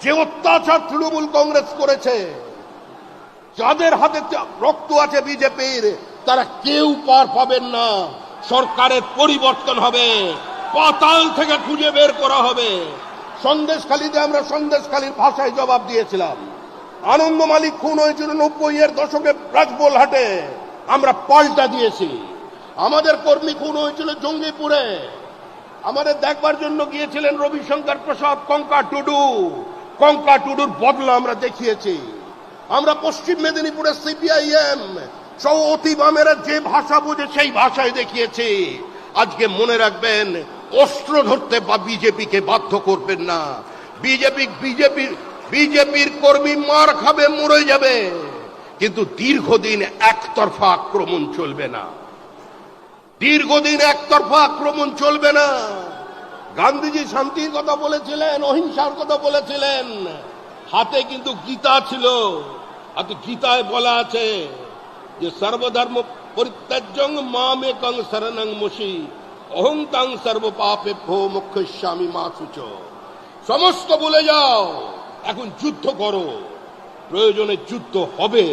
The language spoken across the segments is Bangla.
যে অত্যাচার তৃণমূল কংগ্রেস করেছে, যাদের হাতে রক্ত আছে বিজেপির, তারা কেউ পার পাবেন না। সরকারের পরিবর্তন হবে, পাতাল থেকে খুঁজে বের করা হবে। সন্দেশখালীতে আমরা সন্দেশখালীর ভাষায় জবাব দিয়েছিলাম। আনন্দ মালিক খুন হয়েছিল 90-এর দশকে রাজবোলহাটে, আমরা পাল্টা দিয়েছি। আমাদের কর্মী খুন হয়েছিল জঙ্গিপুরে, আমাদের দেখবার জন্য গিয়েছিলেন রবিশঙ্কর প্রসাদ, কঙ্কা টুডুর বদলা আমরা দেখিয়েছি। আমরা পশ্চিম মেদিনীপুরের সিপিআইএম সহ অতি বামেরা যে ভাষা বোঝে সেই ভাষায় দেখিয়েছি। আজকে মনে রাখবেন, অস্ত্র ধরতে বা বিজেপিকে বাধ্য করবেন না। বিজেপির কর্মী মার খাবে, মরে যাবে, কিন্তু দীর্ঘদিন একতরফা আক্রমণ চলবে না। দীর্ঘদিন একতরফা আক্রমণ চলবে না। গান্ধীজি শান্তির কথা বলেছিলেন, অহিংসার কথা বলেছিলেন, হাতে কিন্তু গীতা ছিল। আর গীতায় বলা আছে যে সর্বধর্ম পরিত্যাজ্যং মামেকং শরণং মশি অহং তাং সর্ব পাপেভ্যো মোক্ষয়িষ্যামি মা শুচ। সমস্ত ভুলে যাও, এখন যুদ্ধ করো। প্রয়োজনে যুদ্ধ হবে।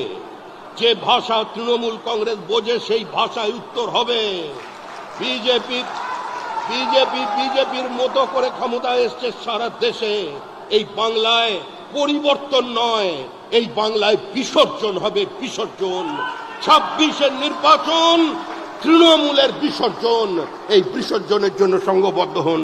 যে ভাষা তৃণমূল কংগ্রেস বোঝে সেই ভাষায় উত্তর হবে। বিজেপির মতো করে ক্ষমতায় এসছে সারা দেশে। এই বাংলায় পরিবর্তন নয়, এই বাংলায় বিসর্জন হবে, বিসর্জন। 26-এর নির্বাচন তৃণমূলের বিসর্জন। এই বিসর্জনের জন্য সংঘবদ্ধ হন।